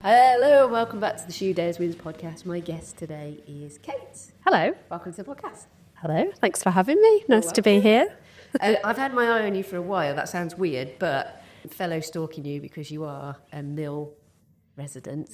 Hello, welcome back to the Shoe Days Wins podcast. My guest today is Kate. Hello. Welcome to the podcast. Hello. Thanks for having me. Nice to be here. I've had my eye on you for a while. That sounds weird, but fellow stalking you because you are a Mill resident.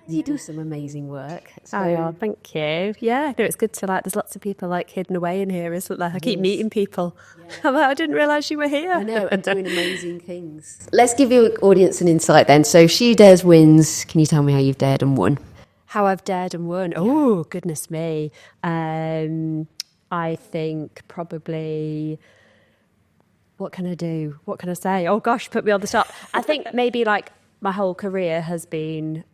You do some amazing work. Oh, thank you. Yeah, no, it's good to there's lots of people hidden away in here, isn't there? I keep meeting people. Yeah. I didn't realise you were here. I know, and doing amazing things. Let's give your audience an insight then. So She Dares wins. Can you tell me how you've dared and won? How I've dared and won? Oh, goodness me. I think probably... What can I do? What can I say? Oh, gosh, put me on the spot. I think maybe my whole career has been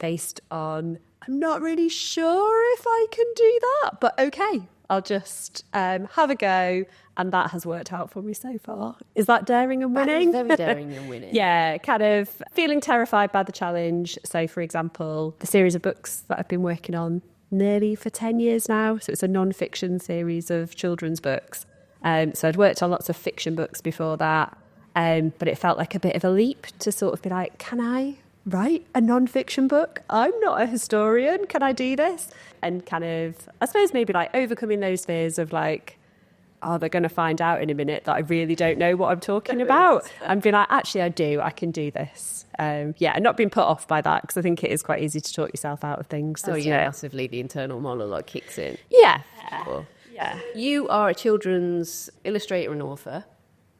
based on, I'm not really sure if I can do that, but okay, I'll just have a go. And that has worked out for me so far. Is that daring and winning? That is very daring and winning. Yeah, kind of feeling terrified by the challenge. So, for example, the series of books that I've been working on nearly for 10 years now. So it's a non-fiction series of children's books. So I'd worked on lots of fiction books before that. But it felt like a bit of a leap to sort of be like, can I write a non-fiction book? I'm not a historian. Can I do this? And kind of, I suppose maybe overcoming those fears of oh, they're going to find out in a minute that I really don't know what I'm talking about. And being like, actually, I do. I can do this. And not being put off by that because I think it is quite easy to talk yourself out of things. Oh, yeah, massively. The internal monologue kicks in. Yeah. Sure. Yeah. You are a children's illustrator and author.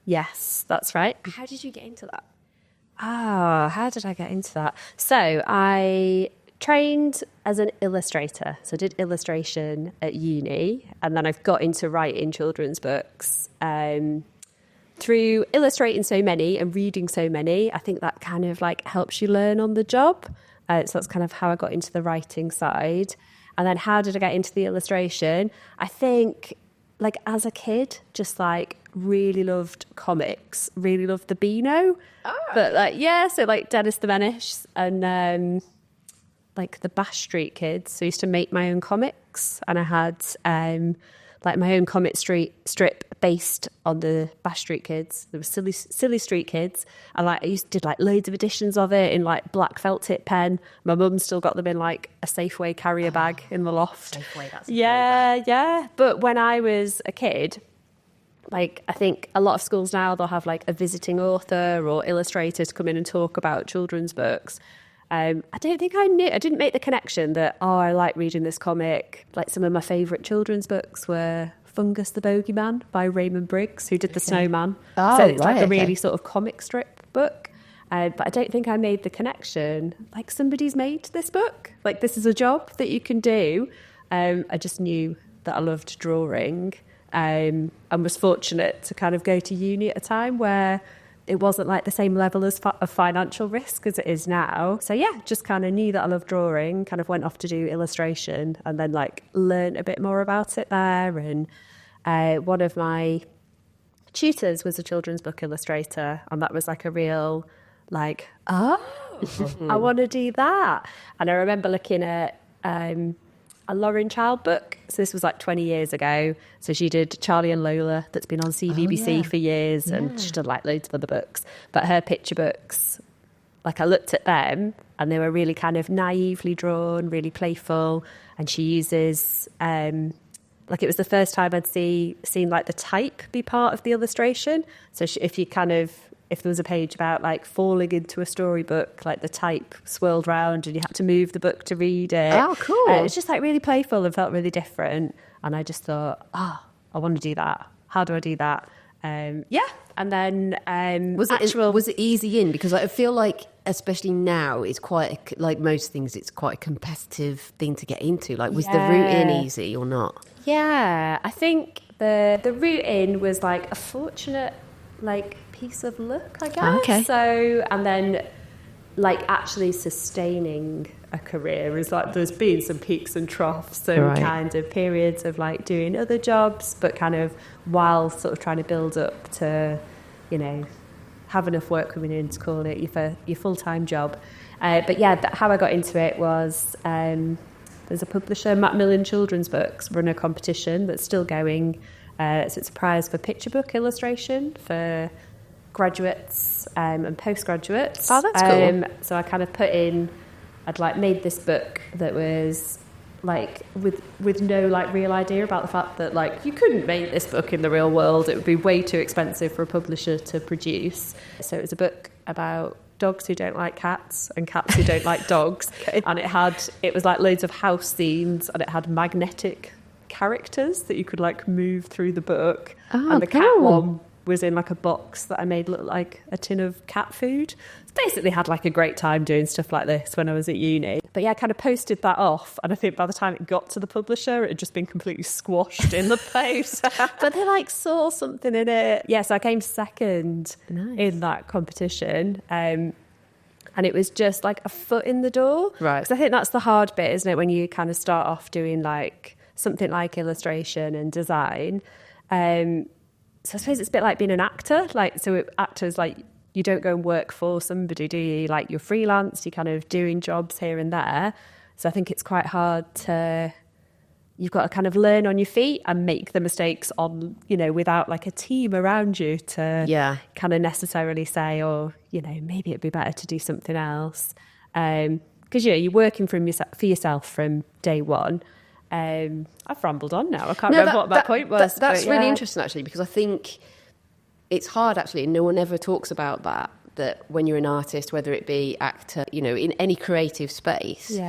Yes, that's right. How did you get into that? How did I get into that? So I trained as an illustrator. So I did illustration at uni, and then I've got into writing children's books. Through illustrating so many and reading so many, I think that kind of helps you learn on the job. So that's kind of how I got into the writing side. And then how did I get into the illustration? I think as a kid, just really loved comics, really loved the Beano. Oh. But so Dennis the Menace and the Bash Street Kids. So I used to make my own comics, and I had my own comic strip based on the Bash Street Kids. There were silly street kids, and I used to did loads of editions of it in black felt tip pen. My mum still got them in a Safeway carrier bag in the loft. Safeway, that's yeah. But when I was a kid, I think a lot of schools now, they'll have a visiting author or illustrator to come in and talk about children's books. I don't think I didn't make the connection that, I like reading this comic. Some of my favourite children's books were Fungus the Bogeyman by Raymond Briggs, who did The Snowman. Oh, so it's right, a really sort of comic strip book. But I don't think I made the connection. Somebody's made this book. This is a job that you can do. I just knew that I loved drawing. And was fortunate to kind of go to uni at a time where it wasn't the same level of financial risk as it is now. So just kind of knew that I loved drawing, kind of went off to do illustration, and then learned a bit more about it there. And one of my tutors was a children's book illustrator, and that was a real I want to do that. And I remember looking at a Lauren Child book. So this was 20 years ago. So she did Charlie and Lola, that's been on CBBC for years, and she did loads of other books. But her picture books, I looked at them, and they were really kind of naively drawn, really playful. And she uses, it was the first time I'd seen the type be part of the illustration. So if there was a page about falling into a storybook, the type swirled round and you had to move the book to read it. Oh, cool. It was just really playful and felt really different. And I just thought, I want to do that. How do I do that? And then was it easy in? Because I feel especially now, it's quite most things, it's quite a competitive thing to get into. Was the route in easy or not? Yeah, I think the route in was a fortunate piece of luck, I guess. Okay. So, and then actually sustaining a career is there's been some peaks and troughs and kind of periods of doing other jobs, but kind of while sort of trying to build up to, have enough work coming in to call it your full-time job. But how I got into it was there's a publisher, Macmillan Children's Books, run a competition that's still going. So it's a prize for picture book illustration for graduates and postgraduates. Oh, that's cool. So I kind of I'd like made this book that was like with no like real idea about the fact that like you couldn't make this book in the real world. It would be way too expensive for a publisher to produce. So it was a book about dogs who don't like cats and cats who don't like dogs. Okay. And it was like loads of house scenes, and it had magnetic characters that you could like move through the book. Oh, and the cat cool. one was in like a box that I made look like a tin of cat food. Basically had like a great time doing stuff like this when I was at uni. But yeah, I kind of posted that off, and I think by the time it got to the publisher, it had just been completely squashed in the post. But they like saw something in it. Yeah, so I came second in that competition. And it was just like a foot in the door. Right. Because I think that's the hard bit, isn't it? When you kind of start off doing like something like illustration and design. So I suppose it's a bit like being an actor. Like, so actors, like, you don't go and work for somebody, do you? Like, you're freelance, you're kind of doing jobs here and there. So I think it's quite hard you've got to kind of learn on your feet and make the mistakes on, without like a team around you to kind of necessarily say, or, maybe it'd be better to do something else. Because, you're working for yourself from day one. I've rambled on now. I can't remember what my point was. That's really interesting, actually, because I think it's hard, actually, and no one ever talks about that when you're an artist, whether it be actor, in any creative space,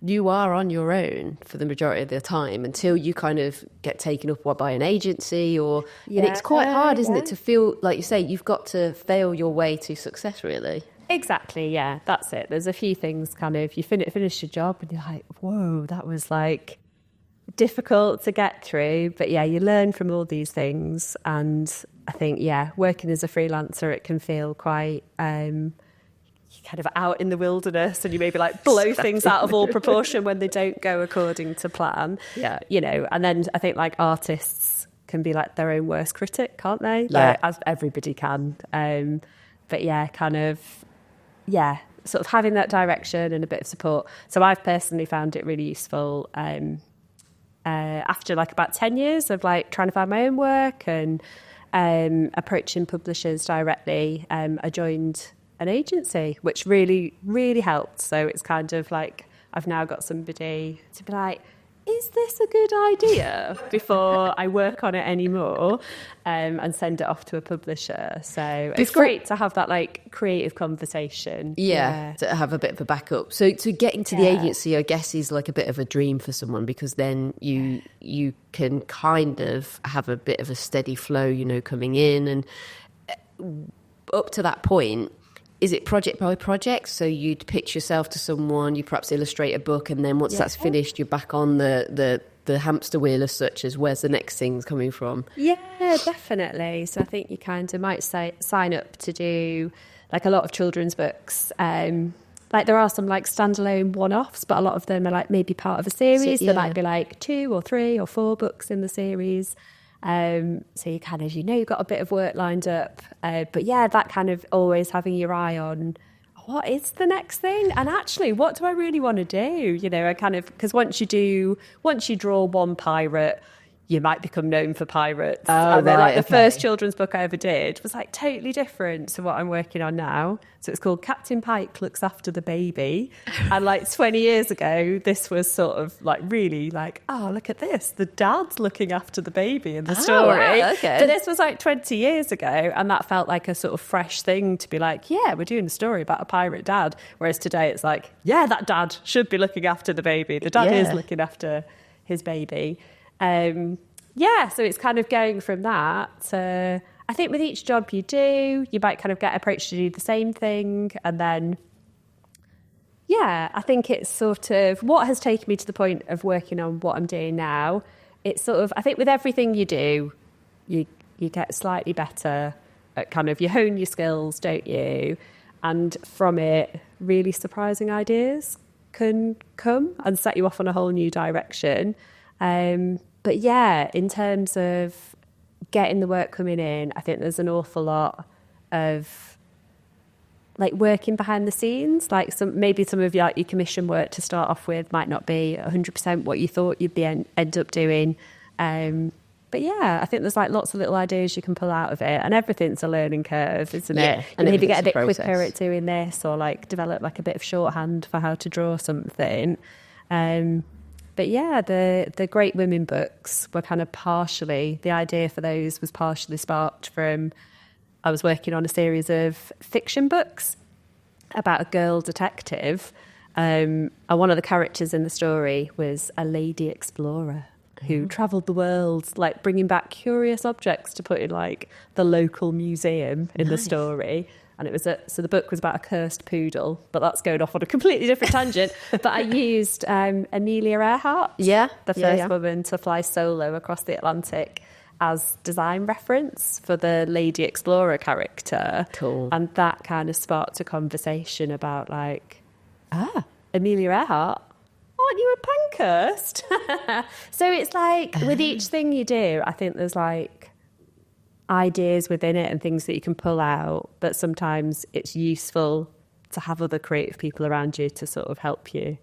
you are on your own for the majority of the time until you kind of get taken up by an agency and it's quite hard, isn't it, to feel, like you say, you've got to fail your way to success, really. Exactly, yeah, that's it. There's a few things kind of, you finish your job and you're like, whoa, that was like difficult to get through, but you learn from all these things. And I think working as a freelancer, it can feel quite kind of out in the wilderness, and you maybe like blow things out of all proportion when they don't go according to plan. And then I think like artists can be like their own worst critic, can't they? Like, as everybody can. But sort of having that direction and a bit of support. So I've personally found it really useful after like about 10 years of like trying to find my own work and approaching publishers directly. I joined an agency, which really, really helped. So it's kind of like I've now got somebody to be like, is this a good idea before I work on it anymore, and send it off to a publisher. So it's great to have that like creative conversation. To have a bit of a backup. So to get into the agency, I guess, is like a bit of a dream for someone, because then you can kind of have a bit of a steady flow, coming in. And up to that point, is it project by project? So you'd pitch yourself to someone, you perhaps illustrate a book, and then once that's finished, you're back on the hamster wheel as such, as where's the next thing's coming from? Yeah, definitely. So I think you kind of might sign up to do like a lot of children's books. Like there are some like standalone one-offs, but a lot of them are like maybe part of a series. There might be like 2 or 3 or 4 books in the series. So you kind of, you've got a bit of work lined up. But that kind of always having your eye on what is the next thing? And actually, what do I really want to do? I kind of, because once you draw one pirate, you might become known for pirates. Oh, and then, like the first children's book I ever did was like totally different to what I'm working on now. So it's called Captain Pike Looks After the Baby. And like 20 years ago, this was sort of like really like, oh, look at this. The dad's looking after the baby in the story. Wow, okay. But this was like 20 years ago. And that felt like a sort of fresh thing to be like, we're doing a story about a pirate dad. Whereas today it's like, that dad should be looking after the baby. The dad is looking after his baby. So it's kind of going from that to, I think with each job you do, you might kind of get approached to do the same thing. And then, I think it's sort of what has taken me to the point of working on what I'm doing now. It's sort of, I think with everything you do, you get slightly better at kind of, you hone your skills, don't you? And from it, really surprising ideas can come and set you off on a whole new direction. But in terms of getting the work coming in, I think there's an awful lot of like working behind the scenes. Like some of your commission work to start off with might not be 100% what you thought you'd be end up doing. But yeah, I think there's like lots of little ideas you can pull out of it, and everything's a learning curve, isn't it? And maybe get a bit process. quicker at doing this, or like develop like a bit of shorthand for how to draw something. But yeah, the Great Women books were kind of the idea for those was partially sparked from, I was working on a series of fiction books about a girl detective. And one of the characters in the story was a lady explorer who travelled the world, like bringing back curious objects to put in like the local museum in the story. And it was so the book was about a cursed poodle, but that's going off on a completely different tangent. But I used Amelia Earhart, the first woman to fly solo across the Atlantic, as design reference for the Lady Explorer character. Cool. And that kind of sparked a conversation about like, Amelia Earhart, aren't you a Pankhurst? So it's like with each thing you do, I think there's like ideas within it and things that you can pull out, but sometimes it's useful to have other creative people around you to sort of help you,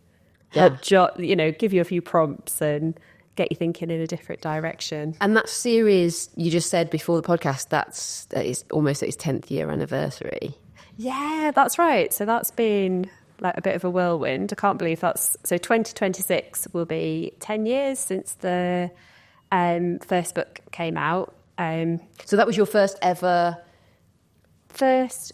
give you a few prompts and get you thinking in a different direction. And that series you just said before the podcast, that is almost at its 10th year anniversary. Yeah, that's right. So that's been like a bit of a whirlwind. I can't believe so 2026 will be 10 years since the first book came out. So that was your first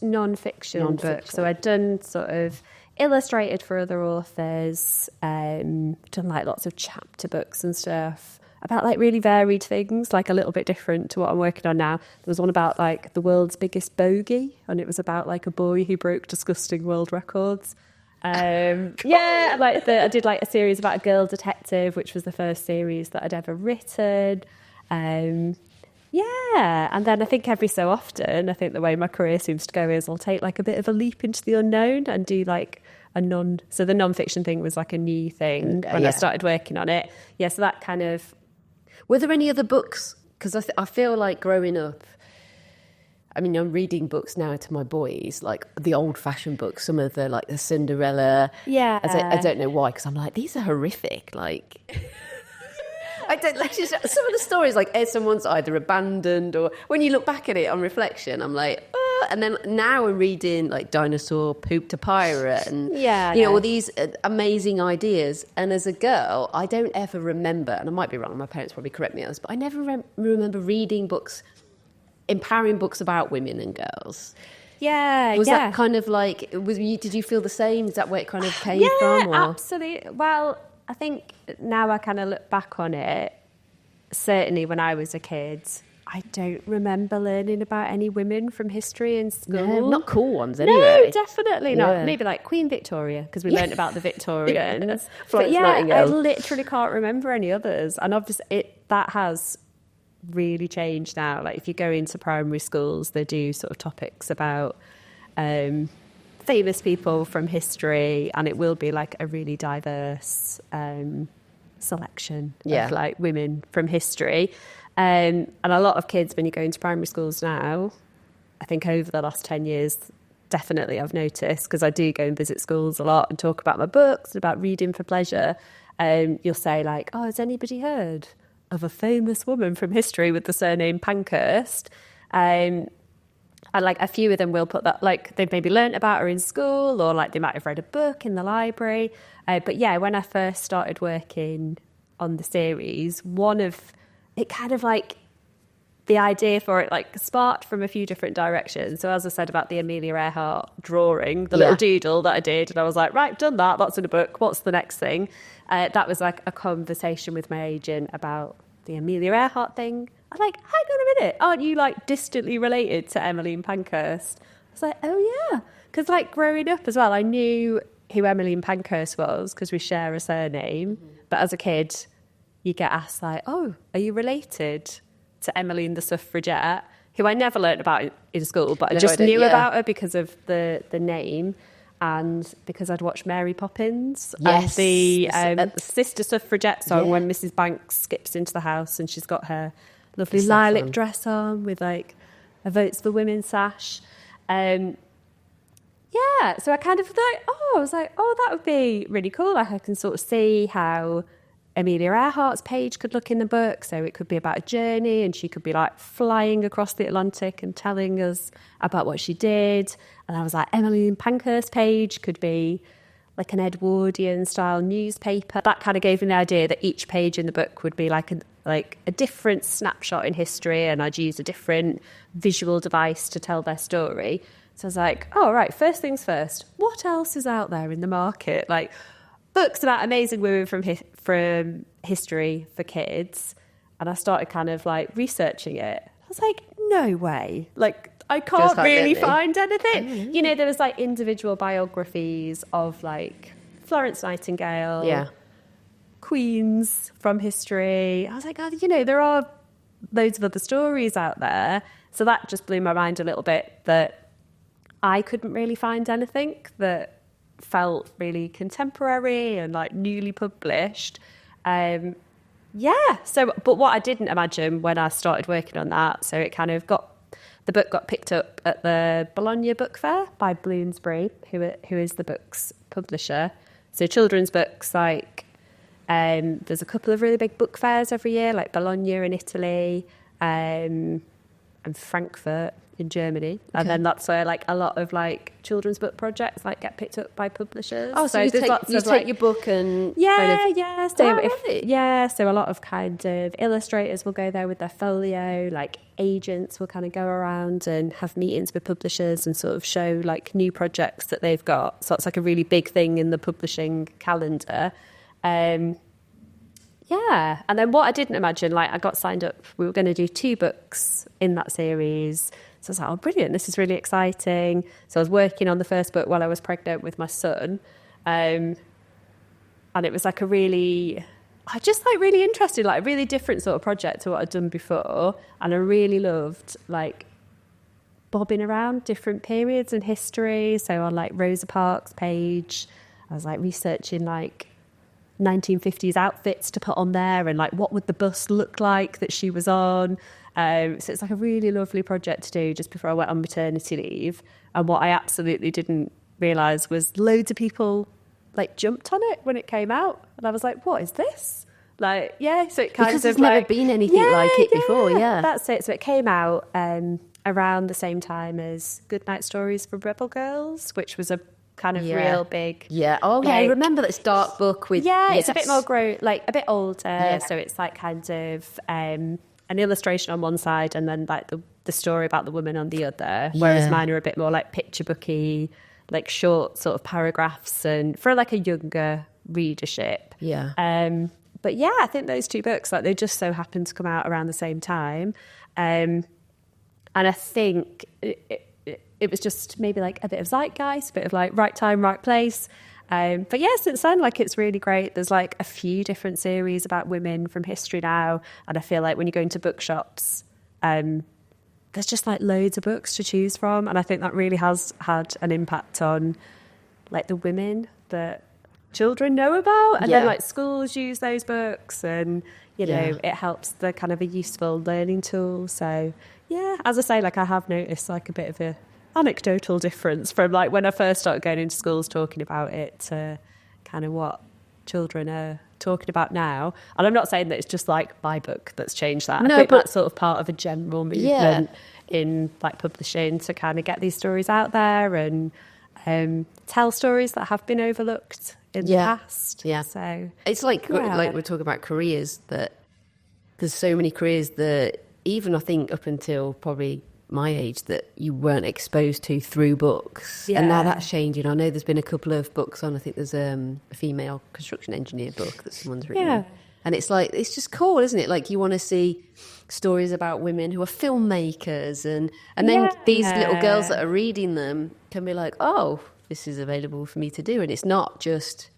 non-fiction book. So I'd done sort of illustrated for other authors, done like lots of chapter books and stuff about like really varied things, like a little bit different to what I'm working on now. There was one about like the world's biggest bogey, and it was about like a boy who broke disgusting world records. I did like a series about a girl detective, which was the first series that I'd ever written. And then I think every so often, I think the way my career seems to go is I'll take like a bit of a leap into the unknown and do like so the non-fiction thing was like a new thing when I started working on it. Yeah, so that kind of... Were there any other books? Because I feel like growing up, I mean, I'm reading books now to my boys, like the old-fashioned books, some of the, like, the Cinderella. Yeah. I don't know why, because I'm like, these are horrific, like... some of the stories, like someone's either abandoned or when you look back at it on reflection, I'm like, oh. And then now we're reading like Dinosaur Pooped a Pirate and, all these amazing ideas. And as a girl, I don't ever remember, and I might be wrong, my parents probably correct me on this, but I never remember reading books, empowering books about women and girls. Yeah, was that kind of like, did you feel the same? Is that where it kind of came from? Yeah, absolutely. Well, I think now I kind of look back on it, certainly when I was a kid, I don't remember learning about any women from history in school. No, not cool ones anyway. No, definitely not. Maybe like Queen Victoria, because we learned about the Victorians. Florence But Nightingale. I literally can't remember any others. And obviously that has really changed now. Like if you go into primary schools, they do sort of topics about... famous people from history, and it will be like a really diverse selection of like women from history, and a lot of kids when you go into primary schools now, I think over the last 10 years definitely I've noticed, because I do go and visit schools a lot and talk about my books, about reading for pleasure, you'll say like, oh, has anybody heard of a famous woman from history with the surname Pankhurst? And like a few of them will put that, like they've maybe learnt about her in school, or like they might have read a book in the library. But yeah, when I first started working on the series, it kind of like the idea for it like sparked from a few different directions. So as I said about the Amelia Earhart drawing, the little doodle that I did, and I was like, right, done that, that's in a book, what's the next thing? That was like a conversation with my agent about the Amelia Earhart thing. I'm like, hang on a minute, aren't you like distantly related to Emmeline Pankhurst? I was like, oh yeah, because like growing up as well, I knew who Emmeline Pankhurst was because we share a surname. But as a kid, you get asked like, oh, are you related to Emmeline the suffragette, who I never learnt about in school, but I just knew about her because of the name. And because I'd watched Mary Poppins, and the Sister Suffragette song when Mrs. Banks skips into the house and she's got her lovely lilac dress on with like a Votes for Women sash. So I kind of thought, I was like, oh, that would be really cool. Like I can sort of see how Amelia Earhart's page could look in the book. So it could be about a journey, and she could be like flying across the Atlantic and telling us about what she did. And I was like, Emily Pankhurst's page could be like an Edwardian style newspaper. That kind of gave me the idea that each page in the book would be like a different snapshot in history, and I'd use a different visual device to tell their story. So I was like, oh, right, first things first, what else is out there in the market? Like books about amazing women from history for kids. And I started kind of like researching it. I was like, no way. Like, I can't really find anything. You know, there was like individual biographies of like Florence Nightingale, queens from history. I was like, oh, you know, there are loads of other stories out there. So that just blew my mind a little bit, that I couldn't really find anything that felt really contemporary and like newly published. But what I didn't imagine when I started working on that, so it kind of the book got picked up at the Bologna Book Fair by Bloomsbury, who is the book's publisher. So children's books, like there's a couple of really big book fairs every year, like Bologna in Italy, and Frankfurt in Germany. Okay. And then that's where like a lot of like children's book projects like get picked up by publishers. Oh, so you take your book and so a lot of kind of illustrators will go there with their folio, like agents will kind of go around and have meetings with publishers and sort of show like new projects that they've got. So it's like a really big thing in the publishing calendar. And then what I didn't imagine, like I got signed up, we were going to do 2 books in that series. So I was like, oh, brilliant, this is really exciting. So I was working on the first book while I was pregnant with my son. And it was like really interesting, like a really different sort of project to what I'd done before. And I really loved like bobbing around different periods in history. So on like Rosa Parks' page, I was like researching like 1950s outfits to put on there, and like what would the bus look like that she was on. So it's like a really lovely project to do just before I went on maternity leave. And what I absolutely didn't realise was loads of people like jumped on it when it came out, and I was like, what is this? Like, so it kind because of there's never been anything like it before. That's it. So it came out around the same time as Goodnight Stories for Rebel Girls, which was a kind of real big. I remember this dark book with. It's a bit more a bit older. So it's like kind of an illustration on one side, and then like the story about the woman on the other. Whereas mine are a bit more like picture booky, like short sort of paragraphs, and for like a younger readership. But I think those 2 books, like they just so happened to come out around the same time, and I think it was just maybe like a bit of zeitgeist, a bit of like right time, right place. But since then, like it's really great. There's like a few different series about women from history now. And I feel like when you go into bookshops, there's just like loads of books to choose from. And I think that really has had an impact on like the women that children know about. And then like schools use those books, and, you know, it helps the kind of a useful learning tool. So as I say, like I have noticed like a bit of a anecdotal difference from like when I first started going into schools talking about it to kind of what children are talking about now. And I'm not saying that it's just like my book that's changed that. I think that's sort of part of a general movement in like publishing to kind of get these stories out there and tell stories that have been overlooked in the past. So it's like we're talking about careers, that there's so many careers that even I think up until probably my age that you weren't exposed to through books, and now that's changing. I know there's been a couple of books on. I think there's a female construction engineer book that someone's written, and it's like, it's just cool, isn't it? Like you want to see stories about women who are filmmakers, and then these little girls that are reading them can be like, oh, this is available for me to do, and it's not just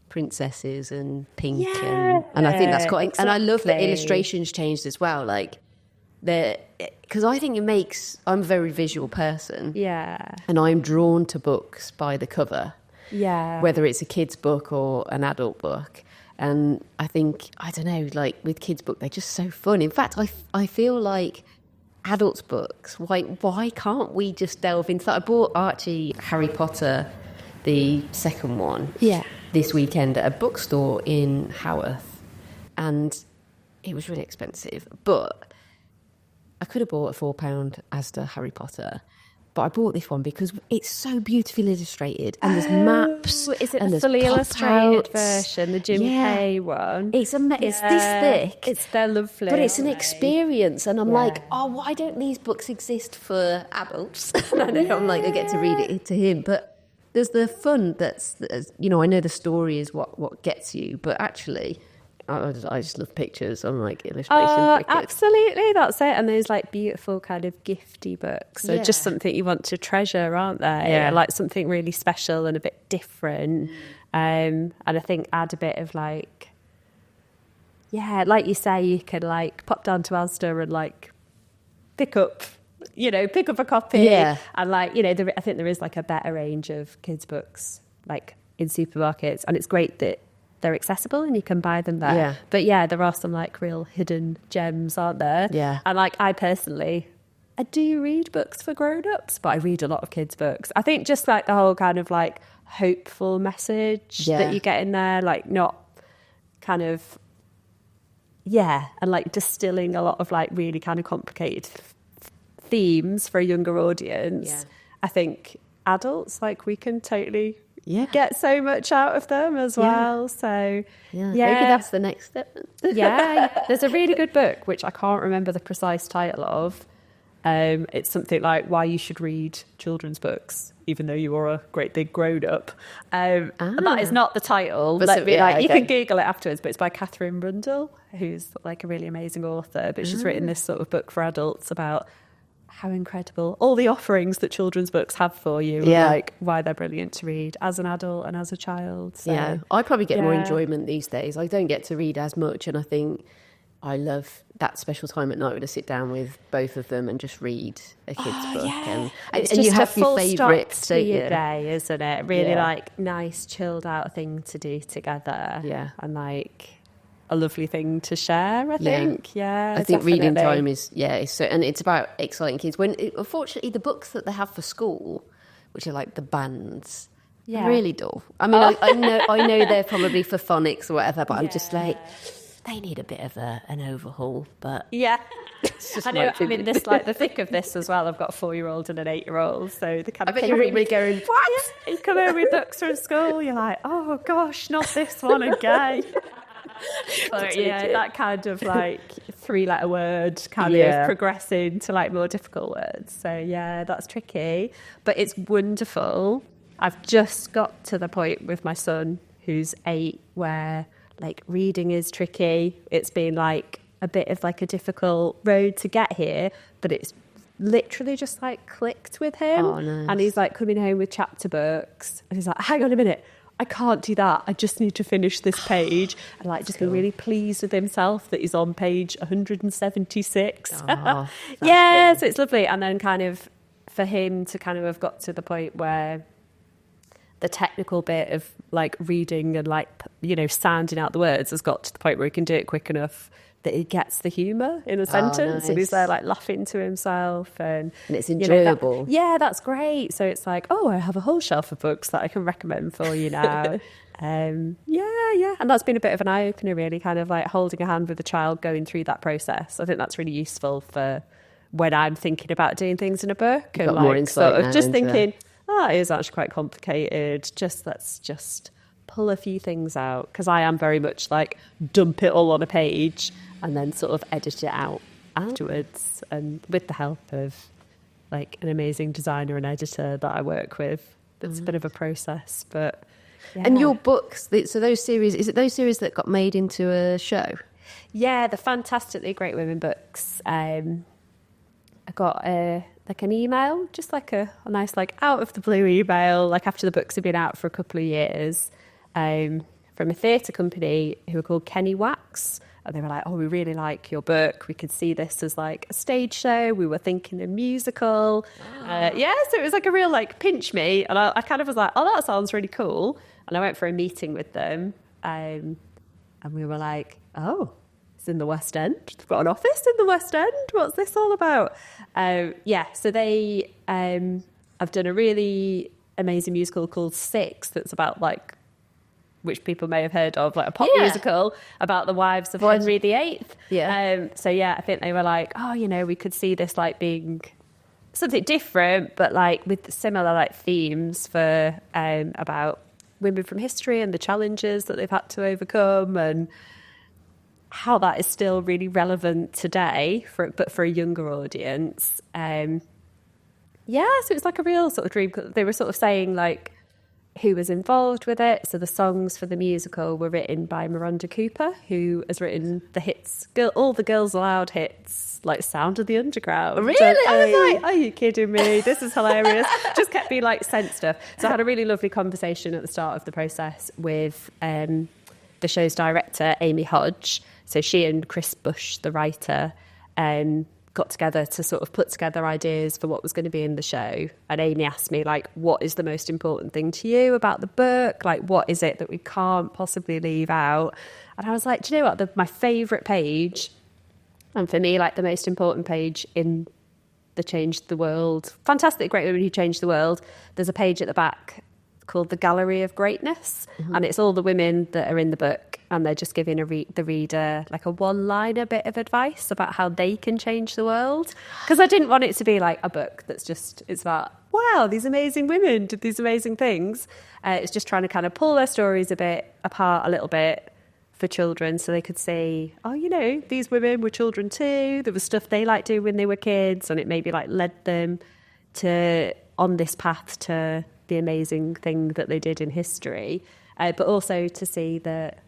princesses and pink, and I think that's quite. And I love that illustrations changed as well, like. Because I think I'm a very visual person, and I'm drawn to books by the cover, whether it's a kid's book or an adult book. And I think, I don't know, like with kids' book, they're just so fun. In fact, I feel like adults' books, why can't we just delve into that? I bought Archie Harry Potter, the second one, this weekend at a bookstore in Haworth. and it was really expensive. But I could have bought a £4 Asda Harry Potter. But I bought this one because it's so beautifully illustrated, and there's maps. Is it and the fully illustrated version, the Jim Kay one? It's it's this thick. They're lovely, but it's an experience, and I'm like, oh, why don't these books exist for adults? And I know I'm like, I get to read it to him, but there's the fun that's, you know, I know the story is what gets you, but actually, I just love pictures. I'm like, illustration. Absolutely, that's it. And those like beautiful kind of gifty books are just something you want to treasure, aren't they? Yeah. Like something really special and a bit different. And I think add a bit of like, like you say, you can like pop down to Asda and like pick up a copy. Yeah. And like, you know, I think there is like a better range of kids' books like in supermarkets, and it's great that they're accessible and you can buy them there. Yeah. But yeah, there are some like real hidden gems, aren't there? Yeah. And like I do read books for grown-ups, but I read a lot of kids' books. I think just like the whole kind of like hopeful message that you get in there, like not kind of, and like distilling a lot of like really kind of complicated themes for a younger audience. Yeah. I think adults, like we can totally get so much out of them as well. So maybe that's the next step. There's a really good book which I can't remember the precise title of. It's something like Why You Should Read Children's Books Even Though You Are a Great Big Grown Up. And that is not the title. But you can Google it afterwards, but it's by Catherine Rundle, who's like a really amazing author, but she's written this sort of book for adults about how incredible all the offerings that children's books have for you, and like why they're brilliant to read as an adult and as a child. So, I probably get more enjoyment these days. I don't get to read as much, and I think I love that special time at night where I sit down with both of them and just read a kid's book. And it's you just have a your full favourites, stop to your day, isn't it? Really Yeah. like nice, chilled out thing to do together. Yeah. And like a lovely thing to share, I think. Yeah, I think reading time is, it's so, and it's about exciting kids. Unfortunately, the books that they have for school, which are like the bands, are really dull. I mean, I know they're probably for phonics or whatever, but I'm just like, they need a bit of an overhaul. But it's just I know. I'm in this like the thick of this as well. I've got a 4-year-old and an 8-year-old, so the kind of. I bet you're really going, what? You come home with books from school, you're like, oh gosh, not this one again. But that kind of like 3-letter word kind of progressing to like more difficult words. So that's tricky, but it's wonderful. I've just got to the point with my son who's 8 where like reading is tricky. It's been like a bit of like a difficult road to get here, but it's literally just like clicked with him. Oh, nice. And he's like coming home with chapter books and he's like, hang on a minute, I can't do that. I just need to finish this page. And like just be really pleased with himself that he's on page 176. So it's lovely. And then kind of for him to kind of have got to the point where the technical bit of like reading and like, you know, sounding out the words has got to the point where he can do it quick enough that he gets the humour in a sentence. Nice. And he's there like laughing to himself and it's enjoyable. That's great. So it's like, I have a whole shelf of books that I can recommend for you now. And that's been a bit of an eye-opener, really, kind of like holding a hand with a child going through that process. I think that's really useful for when I'm thinking about doing things in a book. You've and got more like insight sort of now just into thinking, it is actually quite complicated. Let's just pull a few things out, because I am very much like dump it all on a page and then sort of edit it out afterwards, and with the help of like an amazing designer and editor that I work with. It's a bit of a process, but And your books, so those series, is it those series that got made into a show? Yeah, the Fantastically Great Women books. I got like an email, just like a nice like out of the blue email, like after the books had been out for a couple of years, from a theatre company who were called Kenny Wax. And they were like, we really like your book. We could see this as like a stage show. We were thinking a musical. So it was like a real like pinch me. And I kind of was like, that sounds really cool. And I went for a meeting with them. And we were like, it's in the West End. They've got an office in the West End. What's this all about? So they have done a really amazing musical called Six that's about like which people may have heard of, like a pop musical about the wives of Henry VIII. Yeah. So I think they were like, oh, you know, we could see this like being something different, but like with similar like themes for about women from history and the challenges that they've had to overcome and how that is still really relevant today, but for a younger audience. So it's like a real sort of dream. They were sort of saying like who was involved with it. So the songs for the musical were written by Miranda Cooper, who has written the hits, all the Girls Aloud hits, like Sound of the Underground. Really? So I was like, are you kidding me? This is hilarious. Just kept being like sent stuff. So I had a really lovely conversation at the start of the process with the show's director, Amy Hodge. So she and Chris Bush, the writer, got together to sort of put together ideas for what was going to be in the show. And Amy asked me, like, what is the most important thing to you about the book? Like, what is it that we can't possibly leave out? And I was like, do you know what? My favourite page, and for me, like the most important page in the Changed the World, Fantastically Great Women Who Changed the World, there's a page at the back called The Gallery of Greatness. And it's all the women that are in the book. And they're just giving the reader like a one-liner bit of advice about how they can change the world. Because I didn't want it to be like a book that's just, it's about, wow, these amazing women did these amazing things. It's just trying to kind of pull their stories a bit apart a little bit for children so they could see, oh, you know, these women were children too. There was stuff they liked doing when they were kids, and it maybe like led them on this path to the amazing thing that they did in history. But also to see that,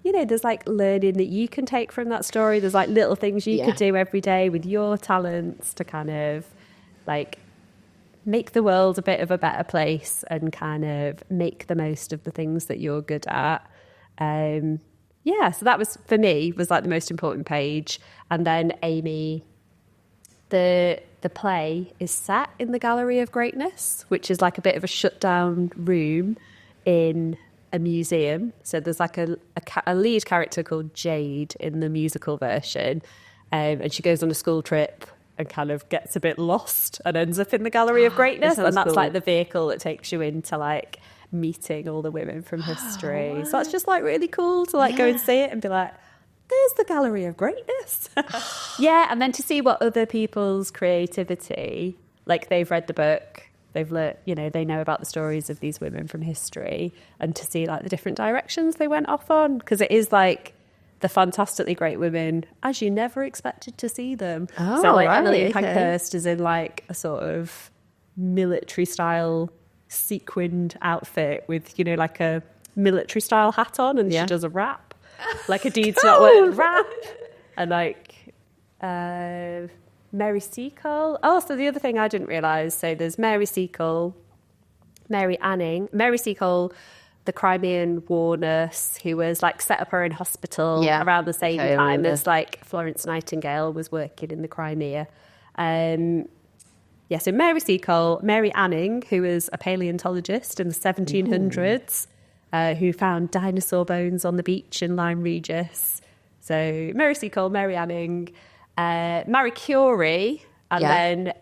you know, there's like learning that you can take from that story. There's like little things you could do every day with your talents to kind of like make the world a bit of a better place and kind of make the most of the things that you're good at. So that was, for me, was like the most important page. And then Amy, the play is set in the Gallery of Greatness, which is like a bit of a shut down room in a museum. So there's like a lead character called Jade in the musical version, and she goes on a school trip and kind of gets a bit lost and ends up in the Gallery of Greatness, and that's cool. Like the vehicle that takes you into like meeting all the women from history. So it's just like really cool to like go and see it and be like, there's the Gallery of Greatness. And then to see what other people's creativity, like they've read the book, they've learned, you know, they know about the stories of these women from history, and to see like the different directions they went off on, because it is like the fantastically great women as you never expected to see them. So like Emily Pankhurst is in like a sort of military style sequined outfit with, you know, like a military style hat on, and she does a rap. Like a Deeds Not Word rap. And like Mary Seacole. Oh, so the other thing I didn't realise, so there's Mary Seacole, Mary Anning. Mary Seacole, the Crimean War nurse who was like set up her own hospital around the same time as like Florence Nightingale was working in the Crimea. So Mary Seacole, Mary Anning, who was a paleontologist in the 1700s. Who found dinosaur bones on the beach in Lyme Regis. So Mary Seacole, Mary Anning, Marie Curie, and then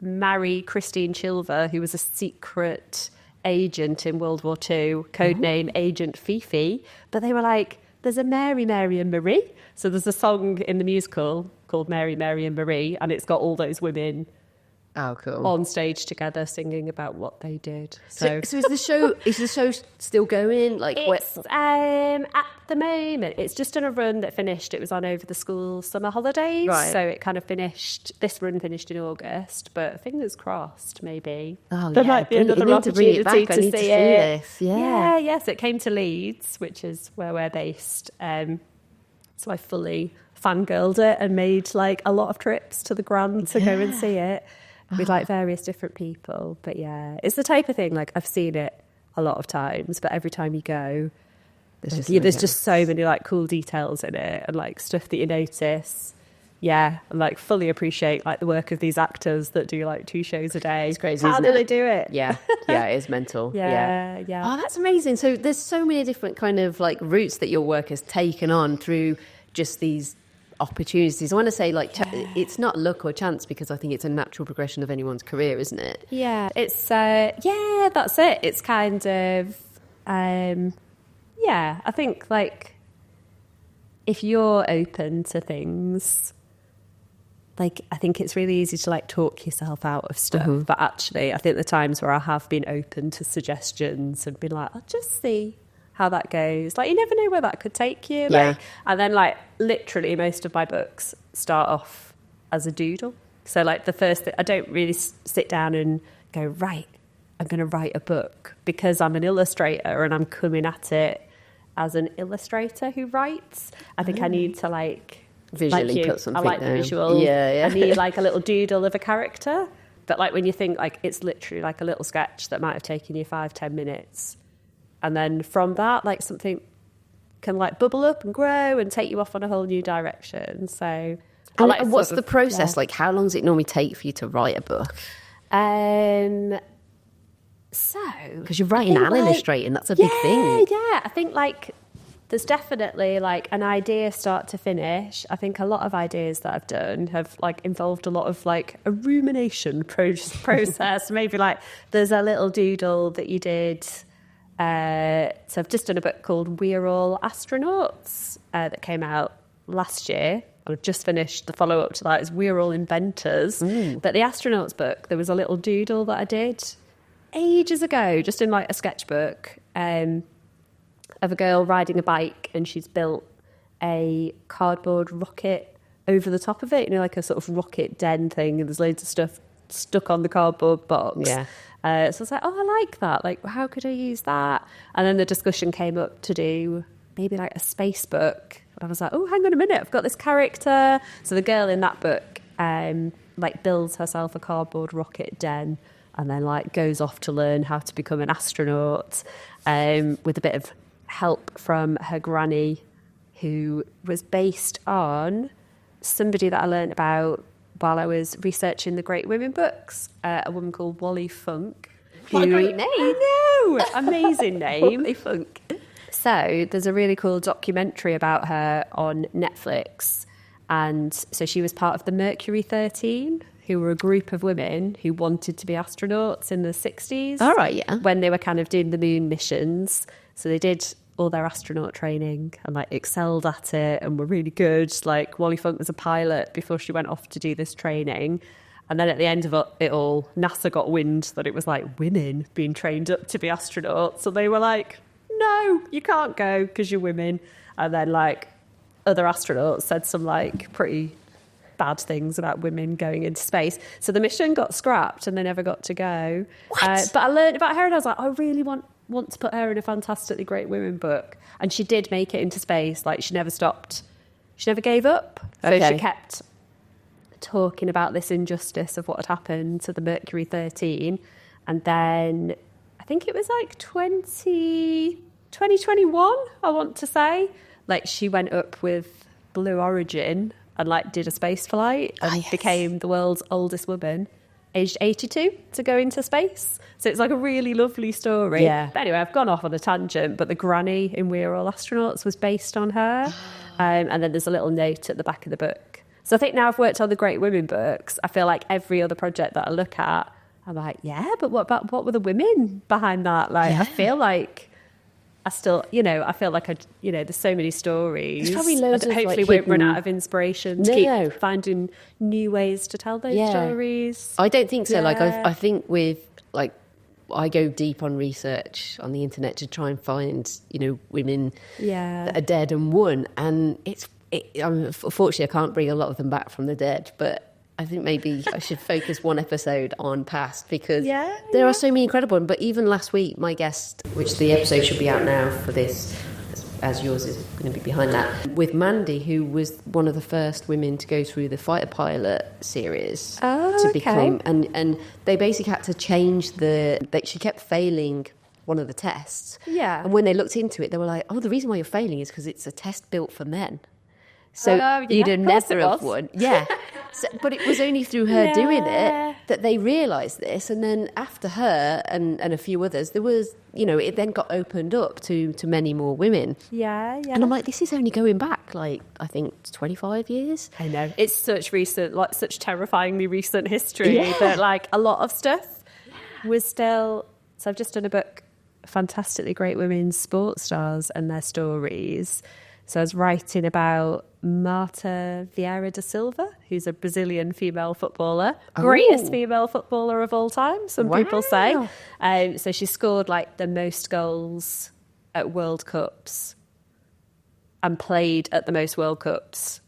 Marie Christine Chilver, who was a secret agent in World War II, codename Agent Fifi. But they were like, there's a Mary, Mary and Marie. So there's a song in the musical called Mary, Mary and Marie, and it's got all those women on stage together singing about what they did. So is the show still going? Like it's at the moment it's just on a run that finished. It was on over the school summer holidays, so it kind of finised. This run finished in August, but fingers crossed, maybe there might be another opportunity to see it. So it came to Leeds, which is where we're based. So I fully fangirled it and made like a lot of trips to the Grand to go and see it. With like various different people. But it's the type of thing, like I've seen it a lot of times, but every time you go, there's just so many like cool details in it and like stuff that you notice. And like fully appreciate like the work of these actors that do like 2 shows a day. It's crazy. How do they do it? It is mental. Oh, that's amazing. So there's so many different kind of like routes that your work has taken on through just these opportunities. I want to say like it's not luck or chance, because I think it's a natural progression of anyone's career, isn't it? It's that's it. It's kind of Yeah, I think like if you're open to things, like I think it's really easy to like talk yourself out of stuff. But actually, I think the times where I have been open to suggestions and been like, I'll just see how that goes. Like you never know where that could take you. Like, and then like literally most of my books start off as a doodle. So like the first thing, I don't really sit down and go, right, I'm going to write a book, because I'm an illustrator and I'm coming at it as an illustrator who writes. I think I need to like visually put something I like down. The visual. Yeah. I need like a little doodle of a character. But like when you think like it's literally like a little sketch that might have taken you 5-10 minutes. And then from that, like something can like bubble up and grow and take you off on a whole new direction. So and what's the process? Yeah. Like how long does it normally take for you to write a book? Because you're writing and illustrating, that's a big thing. Yeah, I think like there's definitely like an idea start to finish. I think a lot of ideas that I've done have like involved a lot of like a rumination process. Maybe like there's a little doodle that you did. So I've just done a book called We're All Astronauts that came out last year. I've just finished the follow-up to that is We're All Inventors. But the astronauts book, there was a little doodle that I did ages ago, just in like a sketchbook, of a girl riding a bike, and she's built a cardboard rocket over the top of it, you know, like a sort of rocket den thing, and there's loads of stuff stuck on the cardboard box. So I was like, oh, I like that. Like, how could I use that? And then the discussion came up to do maybe like a space book. And I was like, oh, hang on a minute, I've got this character. So the girl in that book like builds herself a cardboard rocket den and then like goes off to learn how to become an astronaut with a bit of help from her granny, who was based on somebody that I learned about while I was researching the Great Women books, a woman called Wally Funk. What a great name. I know, amazing name. Wally Funk. So there's a really cool documentary about her on Netflix. And so she was part of the Mercury 13, who were a group of women who wanted to be astronauts in the 60s. All right, yeah. When they were kind of doing the moon missions. So they did all their astronaut training and like excelled at it and were really good. Like Wally Funk was a pilot before she went off to do this training. And then at the end of it all, NASA got wind that it was like women being trained up to be astronauts. So they were like, no, you can't go because you're women. And then like other astronauts said some like pretty bad things about women going into space. So the mission got scrapped and they never got to go. But I learned about her and I was like, I really want to put her in a Fantastically Great Women book. And she did make it into space. Like she never stopped. She never gave up. So she kept talking about this injustice of what had happened to the Mercury 13. And then I think it was like 2021, I want to say. Like she went up with Blue Origin and like did a space flight and became the world's oldest woman, aged 82, to go into space. So it's like a really lovely story. Yeah. But anyway, I've gone off on a tangent, but the granny in We're All Astronauts was based on her. And then there's a little note at the back of the book. So I think now I've worked on the Great Women books, I feel like every other project that I look at, I'm like, yeah, but what were the women behind that? Like, I feel like I still, I feel like there's so many stories. There's probably loads of hopefully won't run out of inspiration to keep finding new ways to tell those stories. I don't think so. Like, I think with like, I go deep on research on the internet to try and find, women that are dead and won. And unfortunately, I can't bring a lot of them back from the dead, but I think maybe I should focus one episode on past because there are so many incredible ones. But even last week, my guest, which the episode should be out now for this, as yours is going to be behind that, with Mandy, who was one of the first women to go through the fighter pilot series become, and they basically had to change she kept failing one of the tests. Yeah. And when they looked into it, they were like, oh, the reason why you're failing is because it's a test built for men. So you'd have never have won. Yeah. But it was only through her doing it that they realised this. And then after her and a few others, there was, it then got opened up to many more women. Yeah. And I'm like, this is only going back, like, I think 25 years. I know. It's such terrifyingly recent history that, like, a lot of stuff was still... So I've just done a book Fantastically Great Women sports stars and their stories. So I was writing about Marta Vieira da Silva, who's a Brazilian female footballer, greatest female footballer of all time, some people say. So she scored like the most goals at World Cups and played at the most World Cups,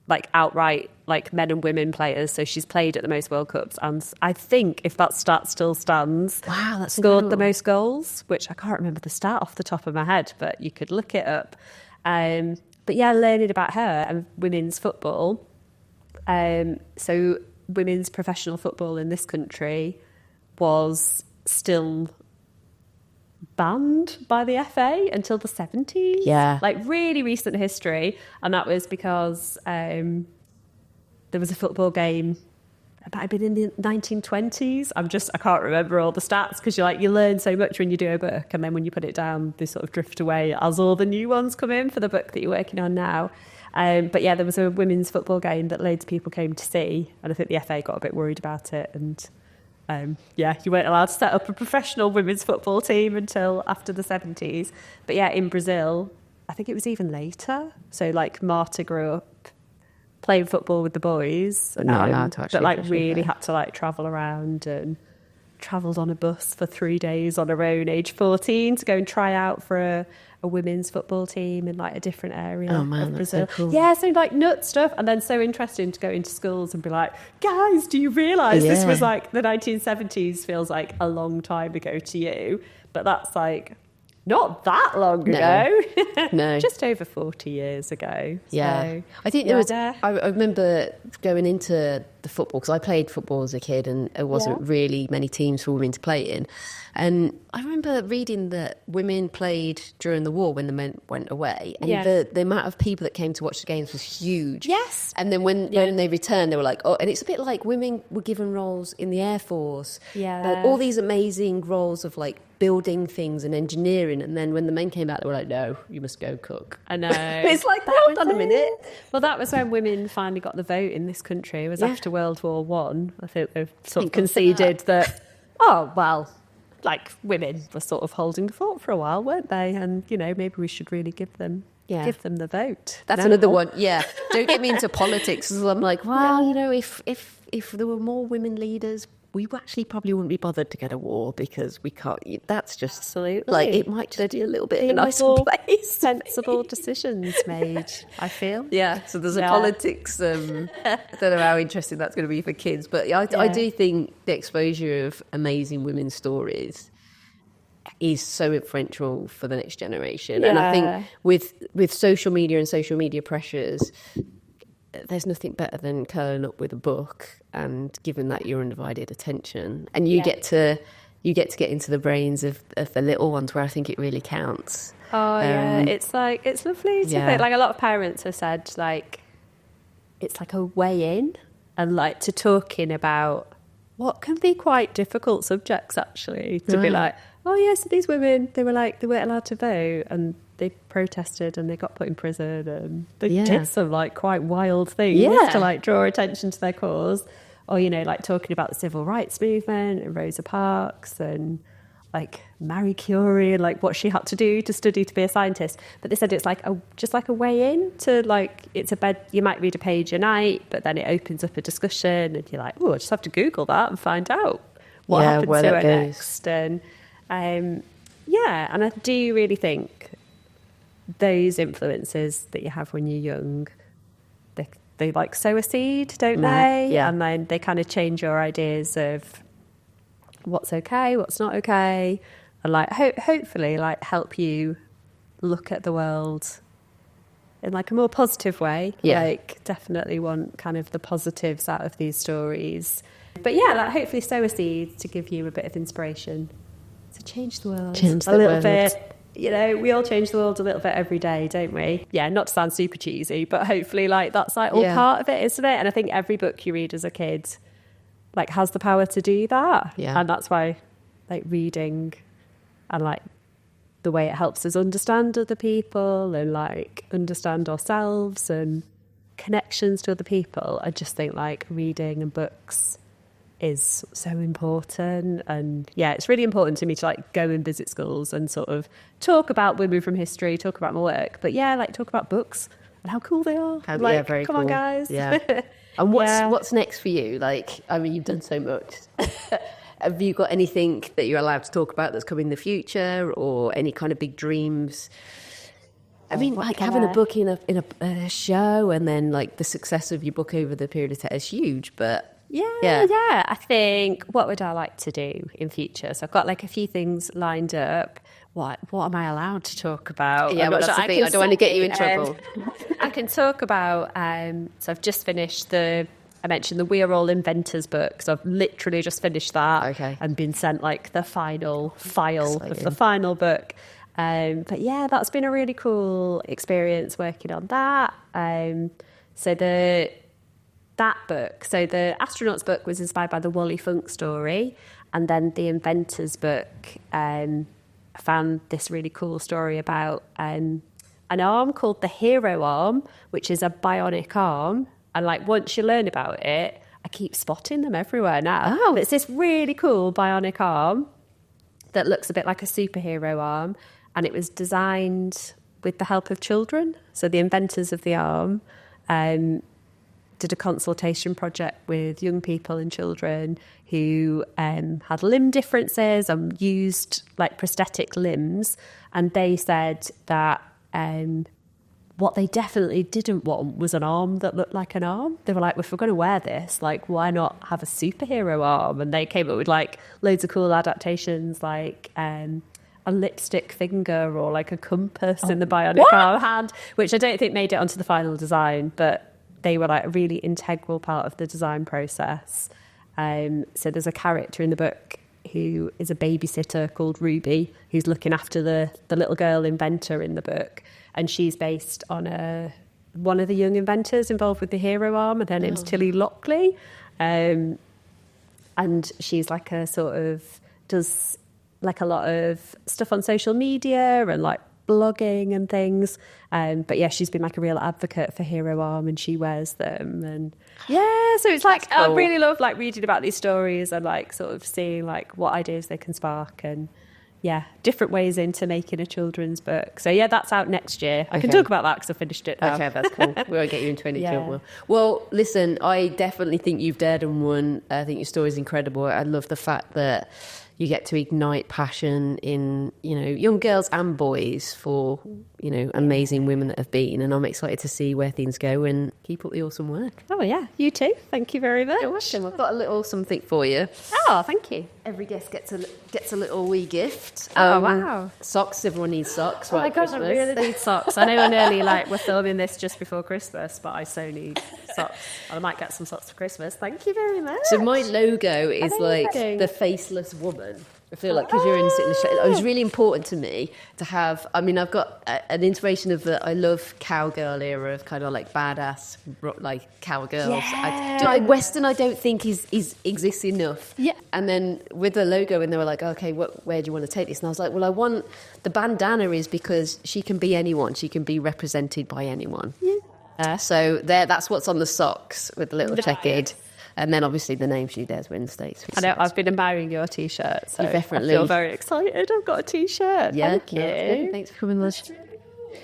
like outright, like men and women players. So she's played at the most World Cups, and I think if that stat still stands, that's scored incredible. the most goals, which I can't remember the stat off the top of my head, but you could look it up. But yeah, learning about her and women's football. So women's professional football in this country was still banned by the FA until the 70s. Yeah. Like really recent history. And that was because there was a football game, it might have been in the 1920s. I can't remember all the stats, because you learn so much when you do a book, and then when you put it down, they sort of drift away as all the new ones come in for the book that you're working on now. But yeah, there was a women's football game that loads of people came to see, and I think the FA got a bit worried about it, and you weren't allowed to set up a professional women's football team until after the 70s. But yeah, in Brazil, I think it was even later. So like Marta grew up playing football with the boys, but not allowed to actually, but like really had to like travel around, and travelled on a bus for 3 days on her own, age 14, to go and try out for a women's football team in like a different area of Brazil. That's so cool. Yeah, so like nut stuff, and then so interesting to go into schools and be like, guys, do you realise this was like the 1970s? Feels like a long time ago to you, but that's like not that long ago. No. Just over 40 years ago. Yeah. So, I think there was, I remember going into the football, because I played football as a kid, and there wasn't really many teams for women to play in. And I remember reading that women played during the war when the men went away, and the amount of people that came to watch the games was huge. Yes. And then when they returned, they were like, oh, and it's a bit like women were given roles in the Air Force. Yeah. All these amazing roles of like building things and engineering, and then when the men came back, they were like, no, you must go cook. I know. It's like, hold on a minute. Well, that was when women finally got the vote in this country. It was after World War One. I think they've sort of conceded that, like women were sort of holding the fort for a while, weren't they? And, maybe we should really give them the vote. That's another one. Yeah. Don't get me into politics. I'm like, well, if there were more women leaders, we actually probably wouldn't be bothered to get a war, because we can't. That's just absolutely, like, it might just be a little bit of a nicer place. Sensible decisions made, I feel. Yeah. So there's a politics. I don't know how interesting that's going to be for kids, but I do think the exposure of amazing women's stories is so influential for the next generation. Yeah. And I think with social media and social media pressures, there's nothing better than curling up with a book and giving that your undivided attention, and you get to get into the brains of the little ones, where I think it really counts. It's lovely to think. Like, a lot of parents have said, like, it's like a way in, and like to talking about what can be quite difficult subjects, actually, to be like, oh yeah, so these women, they weren't allowed to vote, and they protested and they got put in prison, and they did some like quite wild things to like draw attention to their cause. Or, like talking about the civil rights movement and Rosa Parks and like Marie Curie and like what she had to do to study to be a scientist. But they said it's like just like a way in to, like, it's a bed, you might read a page a night, but then it opens up a discussion, and you're like, oh, I just have to Google that and find out what happens to her next. And and I do really think those influences that you have when you're young, they like sow a seed, don't they? Yeah. And then they kind of change your ideas of what's okay, what's not okay, and like hopefully like help you look at the world in like a more positive way. Like, definitely want kind of the positives out of these stories. But like hopefully sow a seed to give you a bit of inspiration to change the world a little bit. We all change the world a little bit every day, don't we? Yeah, not to sound super cheesy, but hopefully like that's like all part of it, isn't it? And I think every book you read as a kid like has the power to do that. Yeah. And that's why like reading and like the way it helps us understand other people and like understand ourselves and connections to other people, I just think like reading and books is so important. And yeah, it's really important to me to like go and visit schools and sort of talk about women from history, talk about my work, but yeah, like talk about books and how cool they are. Yeah, very come cool. on, guys. Yeah. And what's next for you? Like, I mean, you've done so much. Have you got anything that you're allowed to talk about that's coming in the future, or any kind of big dreams? I mean, like having a book in a show, and then like the success of your book over the period of time is huge. But yeah. I think, what would I like to do in future? So I've got like a few things lined up. What am I allowed to talk about? Yeah, but that's the thing. I don't want to get you in trouble. I can talk about. So I've just finished I mentioned the We're All Inventors book. So I've literally just finished that. Okay. And been sent like the final file of the final book. But yeah, that's been a really cool experience working on that. So the astronauts book was inspired by the Wally Funk story, and then the inventors book, I found this really cool story about an arm called the hero arm, which is a bionic arm. And like once you learn about it, I keep spotting them everywhere now. Oh, it's this really cool bionic arm that looks a bit like a superhero arm, and it was designed with the help of children. So the inventors of the arm did a consultation project with young people and children who had limb differences and used like prosthetic limbs. And they said that what they definitely didn't want was an arm that looked like an arm. They were like, well, if we're going to wear this, like, why not have a superhero arm? And they came up with like loads of cool adaptations, like a lipstick finger or like a compass in the bionic arm hand, which I don't think made it onto the final design, but they were like a really integral part of the design process. So there's a character in the book who is a babysitter called Ruby, who's looking after the little girl inventor in the book. And she's based on one of the young inventors involved with the hero arm, and her name's Tilly Lockley. And she's like does like a lot of stuff on social media and like blogging and things. But yeah, she's been like a real advocate for hero arm, and she wears them. And yeah, so it's like, cool. I really love like reading about these stories and like sort of seeing like what ideas they can spark, and yeah, different ways into making a children's book. So yeah, that's out next year. I can talk about that because I finished it now. Okay, that's cool. We won't get you into any trouble. Well, listen, I definitely think you've dared and won. I think your story's incredible. I love the fact that you get to ignite passion in, young girls and boys for, amazing women that have been. And I'm excited to see where things go, and keep up the awesome work. Oh, yeah. You too. Thank you very much. You're welcome. I've got a little something for you. Oh, thank you. Every guest gets a little wee gift. Oh, wow. Socks. Everyone needs socks. Oh, my gosh, I really need socks. I know I nearly we're filming this just before Christmas, but I so need socks. I might get some socks for Christmas. Thank you very much. So my logo is like the faceless woman. I feel like, because you're in it was really important to me to have. I mean, I've got an inspiration of I love cowgirl era of kind of like badass like cowgirls. Yeah. Western I don't think exists enough. Yeah. And then with the logo, and they were like, okay, where do you want to take this? And I was like, well, I want the bandana is because she can be anyone. She can be represented by anyone. Yeah. So that's what's on the socks with the little checkered. And then obviously the name She Dares Win States. I know, I've been admiring your T-shirt, so you definitely. I feel very excited. I've got a T-shirt. Yeah, Thank you. Thanks for coming, Liz.